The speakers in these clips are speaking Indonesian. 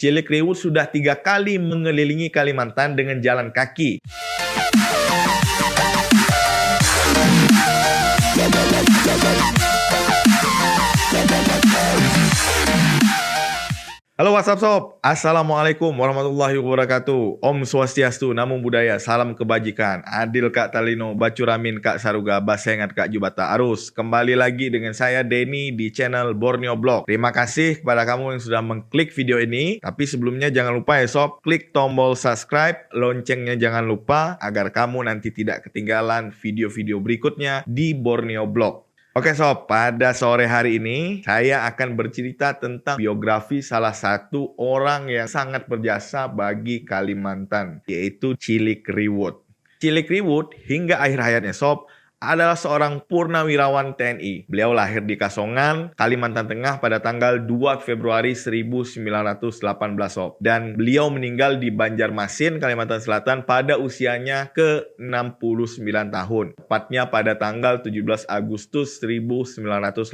Cilik Riwut sudah 3 kali mengelilingi Kalimantan dengan jalan kaki. Halo WhatsApp Sob, Assalamualaikum warahmatullahi wabarakatuh. Om Swastiastu, Namo Buddhaya, salam kebajikan. Adil Kak Talino, Bacuramin Kak Saruga, Basengat Kak Jubata Arus. Kembali lagi dengan saya Denny di channel Borneo Blog. Terima kasih kepada kamu yang sudah mengklik video ini. Tapi sebelumnya jangan lupa ya Sob, klik tombol subscribe, loncengnya jangan lupa agar kamu nanti tidak ketinggalan video-video berikutnya di Borneo Blog. Oke Sob, pada sore hari ini saya akan bercerita tentang biografi salah satu orang yang sangat berjasa bagi Kalimantan, yaitu Cilik Riwut. Cilik Riwut hingga akhir hayatnya Sob adalah seorang purnawirawan TNI. Beliau lahir di Kasongan, Kalimantan Tengah pada tanggal 2 Februari 1918 Sob. Dan beliau meninggal di Banjarmasin, Kalimantan Selatan pada usianya ke-69 tahun. Tepatnya pada tanggal 17 Agustus 1987.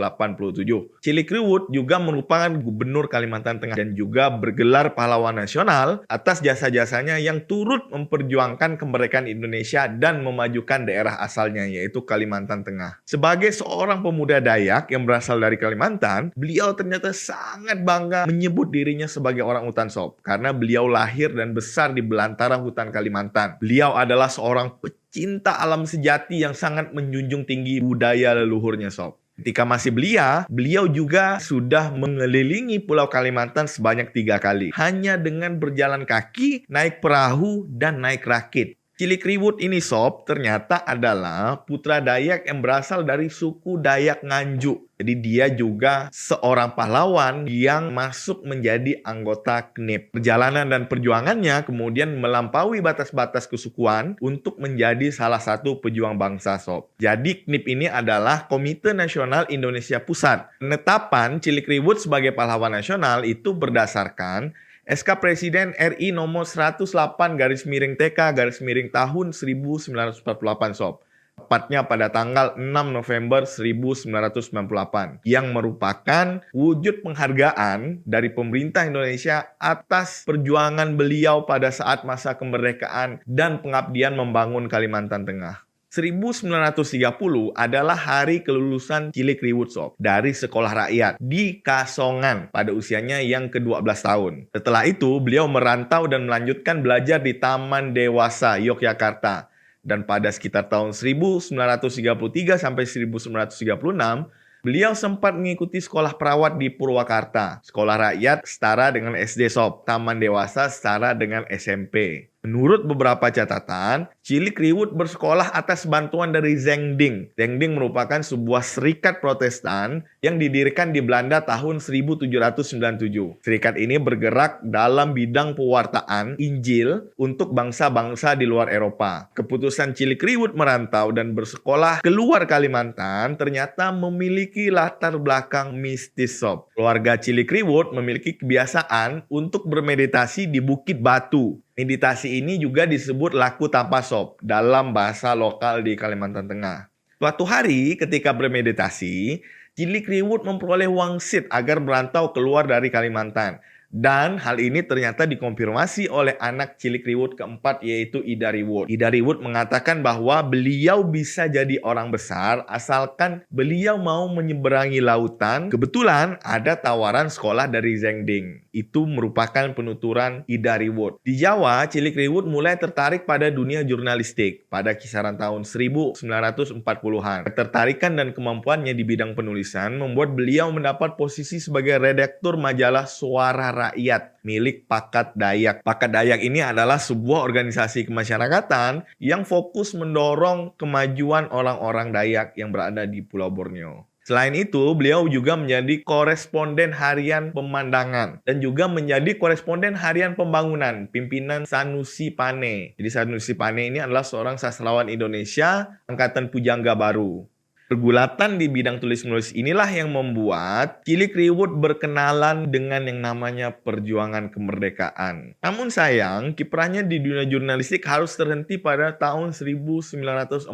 Cilik Riwut juga merupakan gubernur Kalimantan Tengah dan juga bergelar pahlawan nasional atas jasa-jasanya yang turut memperjuangkan kemerdekaan Indonesia dan memajukan daerah asalnya, yaitu Kalimantan Tengah. Sebagai seorang pemuda Dayak yang berasal dari Kalimantan, beliau ternyata sangat bangga menyebut dirinya sebagai orang hutan Sob, karena beliau lahir dan besar di belantara hutan Kalimantan. Beliau adalah seorang pecinta alam sejati yang sangat menjunjung tinggi budaya leluhurnya Sob. Ketika masih belia, beliau juga sudah mengelilingi Pulau Kalimantan sebanyak 3 kali. Hanya dengan berjalan kaki, naik perahu, dan naik rakit. Cilik Riwut ini Sob ternyata adalah putra Dayak yang berasal dari suku Dayak Nganjuk. Jadi dia juga seorang pahlawan yang masuk menjadi anggota KNIP. Perjalanan dan perjuangannya kemudian melampaui batas-batas kesukuan untuk menjadi salah satu pejuang bangsa Sob. Jadi KNIP ini adalah Komite Nasional Indonesia Pusat. Penetapan Cilik Riwut sebagai pahlawan nasional itu berdasarkan SK Presiden RI nomor 108/TK/tahun 1948 Sob. Tepatnya pada tanggal 6 November 1998 yang merupakan wujud penghargaan dari pemerintah Indonesia atas perjuangan beliau pada saat masa kemerdekaan dan pengabdian membangun Kalimantan Tengah. 1930 adalah hari kelulusan Cilik Riwut Sob dari sekolah rakyat di Kasongan pada usianya yang ke-12 tahun. Setelah itu beliau merantau dan melanjutkan belajar di Taman Dewasa Yogyakarta. Dan pada sekitar tahun 1933 sampai 1936 beliau sempat mengikuti sekolah perawat di Purwakarta. Sekolah rakyat setara dengan SD Sob, Taman Dewasa setara dengan SMP. Menurut beberapa catatan, Cilik Riwut bersekolah atas bantuan dari Zengding. Zengding merupakan sebuah serikat Protestan yang didirikan di Belanda tahun 1797. Serikat ini bergerak dalam bidang pewartaan Injil untuk bangsa-bangsa di luar Eropa. Keputusan Cilik Riwut merantau dan bersekolah keluar Kalimantan ternyata memiliki latar belakang mistis Sob. Keluarga Cilik Riwut memiliki kebiasaan untuk bermeditasi di Bukit Batu. Meditasi ini juga disebut laku tanpa Sob dalam bahasa lokal di Kalimantan Tengah. Suatu hari ketika bermeditasi, Cilik Riwut memperoleh wangsit agar merantau keluar dari Kalimantan. Dan hal ini ternyata dikonfirmasi oleh anak Cilik Riwut keempat, yaitu Ida Riwut. Ida Riwut mengatakan bahwa beliau bisa jadi orang besar asalkan beliau mau menyeberangi lautan. Kebetulan ada tawaran sekolah dari Zengding. Itu merupakan penuturan Ida Riwut. Di Jawa, Cilik Riwut mulai tertarik pada dunia jurnalistik pada kisaran tahun 1940-an. Ketertarikan dan kemampuannya di bidang penulisan membuat beliau mendapat posisi sebagai redaktur majalah Suara Rakyat milik Pakat Dayak. Pakat Dayak ini adalah sebuah organisasi kemasyarakatan yang fokus mendorong kemajuan orang-orang Dayak yang berada di Pulau Borneo. Selain itu, beliau juga menjadi koresponden harian pemandangan dan juga menjadi koresponden harian pembangunan pimpinan Sanusi Pane. Jadi Sanusi Pane ini adalah seorang sastrawan Indonesia angkatan pujangga baru. Pergulatan di bidang tulis-menulis inilah yang membuat Cilik Riwut berkenalan dengan yang namanya perjuangan kemerdekaan. Namun sayang, kiprahnya di dunia jurnalistik harus terhenti pada tahun 1942,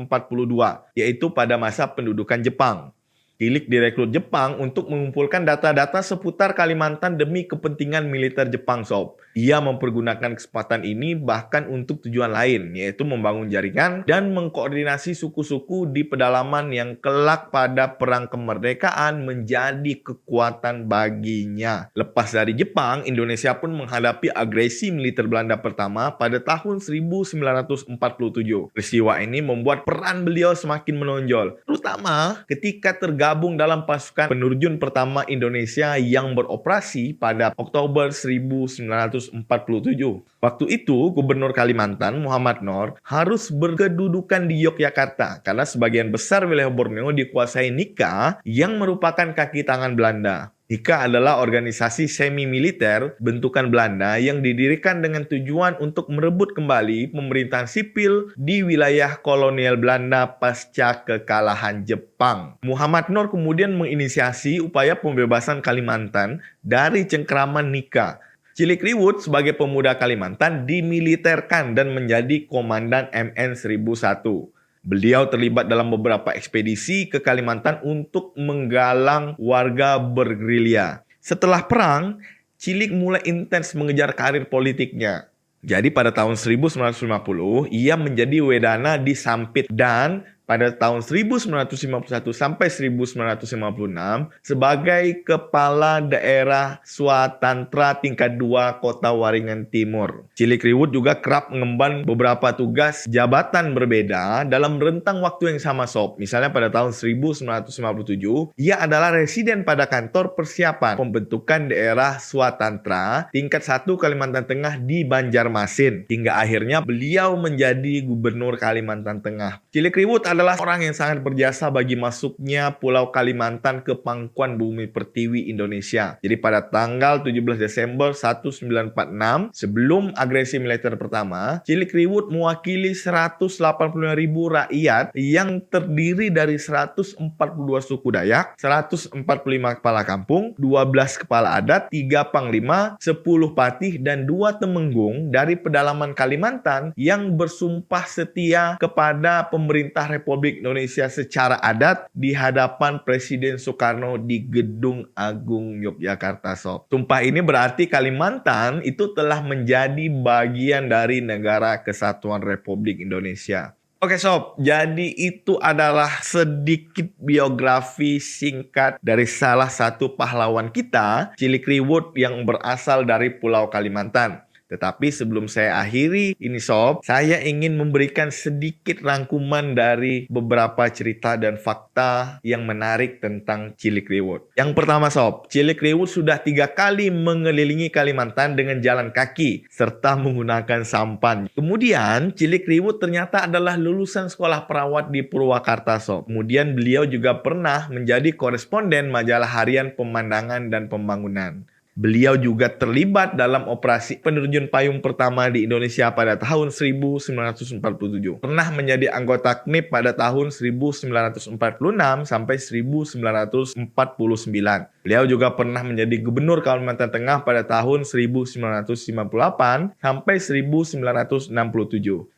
yaitu pada masa pendudukan Jepang. Cilik direkrut Jepang untuk mengumpulkan data-data seputar Kalimantan demi kepentingan militer Jepang, Sob. Ia mempergunakan kesempatan ini bahkan untuk tujuan lain, yaitu membangun jaringan dan mengkoordinasi suku-suku di pedalaman yang kelak pada perang kemerdekaan menjadi kekuatan baginya. Lepas dari Jepang, Indonesia pun menghadapi agresi militer Belanda pertama pada tahun 1947. Peristiwa ini membuat peran beliau semakin menonjol, terutama ketika tergabung dalam pasukan penerjun pertama Indonesia yang beroperasi pada Oktober 1947. Waktu itu, Gubernur Kalimantan Muhammad Noor harus berkedudukan di Yogyakarta karena sebagian besar wilayah Borneo dikuasai Nika yang merupakan kaki tangan Belanda. Nika adalah organisasi semi-militer bentukan Belanda yang didirikan dengan tujuan untuk merebut kembali pemerintahan sipil di wilayah kolonial Belanda pasca kekalahan Jepang. Muhammad Noor kemudian menginisiasi upaya pembebasan Kalimantan dari cengkraman Nika. Cilik Riwut sebagai pemuda Kalimantan dimiliterkan dan menjadi komandan MN 1001. Beliau terlibat dalam beberapa ekspedisi ke Kalimantan untuk menggalang warga bergerilya. Setelah perang, Cilik mulai intens mengejar karir politiknya. Jadi pada tahun 1950, ia menjadi wedana di Sampit dan pada tahun 1951 sampai 1956 sebagai Kepala Daerah Swatantra tingkat 2 Kota Waringin Timur. Cilik Riwut juga kerap mengemban beberapa tugas jabatan berbeda dalam rentang waktu yang sama, Sob. Misalnya pada tahun 1957, ia adalah residen pada kantor persiapan pembentukan daerah Swatantra tingkat 1 Kalimantan Tengah di Banjarmasin. Hingga akhirnya beliau menjadi Gubernur Kalimantan Tengah. Cilik Riwut adalah orang yang sangat berjasa bagi masuknya Pulau Kalimantan ke pangkuan bumi pertiwi Indonesia. Jadi pada tanggal 17 Desember 1946, sebelum agresi militer pertama, Cilik Riwut mewakili 185.000 rakyat yang terdiri dari 142 suku Dayak, 145 kepala kampung, 12 kepala adat, 3 panglima, 10 patih, dan 2 temenggung dari pedalaman Kalimantan yang bersumpah setia kepada pemerintah Republik Indonesia secara adat di hadapan Presiden Soekarno di Gedung Agung Yogyakarta, Sob. Sumpah ini berarti Kalimantan itu telah menjadi bagian dari Negara Kesatuan Republik Indonesia. Oke, Sob, jadi itu adalah sedikit biografi singkat dari salah satu pahlawan kita, Cilik Riwut yang berasal dari Pulau Kalimantan. Tetapi sebelum saya akhiri ini, Sob, saya ingin memberikan sedikit rangkuman dari beberapa cerita dan fakta yang menarik tentang Cilik Riwut. Yang pertama, Sob, Cilik Riwut sudah 3 kali mengelilingi Kalimantan dengan jalan kaki serta menggunakan sampan. Kemudian, Cilik Riwut ternyata adalah lulusan sekolah perawat di Purwakarta, Sob. Kemudian beliau juga pernah menjadi koresponden majalah harian Pemandangan dan Pembangunan. Beliau juga terlibat dalam operasi penerjun payung pertama di Indonesia pada tahun 1947. Pernah menjadi anggota KNIP pada tahun 1946 sampai 1949. Beliau juga pernah menjadi Gubernur Kalimantan Tengah pada tahun 1958 sampai 1967.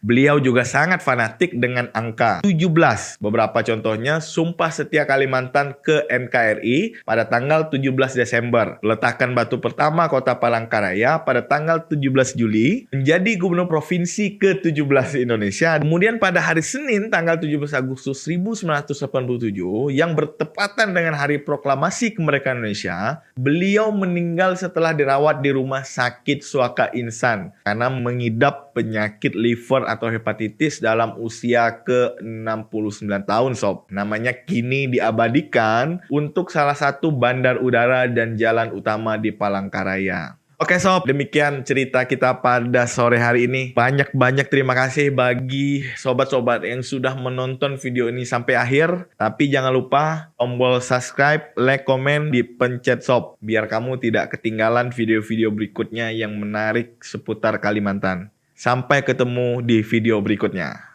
Beliau juga sangat fanatik dengan angka 17. Beberapa contohnya, Sumpah Setia Kalimantan ke NKRI pada tanggal 17 Desember. Peletakan batu pertama Kota Palangkaraya pada tanggal 17 Juli, menjadi Gubernur Provinsi ke-17 Indonesia. Kemudian pada hari Senin tanggal 17 Agustus 1987 yang bertepatan dengan Hari Proklamasi Kemerdekaan Indonesia, beliau meninggal setelah dirawat di Rumah Sakit Suaka Insan karena mengidap penyakit liver atau hepatitis dalam usia ke-69 tahun, Sob. Namanya kini diabadikan untuk salah satu bandar udara dan jalan utama di Palangkaraya. Oke, Sob, demikian cerita kita pada sore hari ini. Banyak-banyak terima kasih bagi sobat-sobat yang sudah menonton video ini sampai akhir. Tapi jangan lupa tombol subscribe, like, komen, dipencet, Sob, biar kamu tidak ketinggalan video-video berikutnya yang menarik seputar Kalimantan. Sampai ketemu di video berikutnya.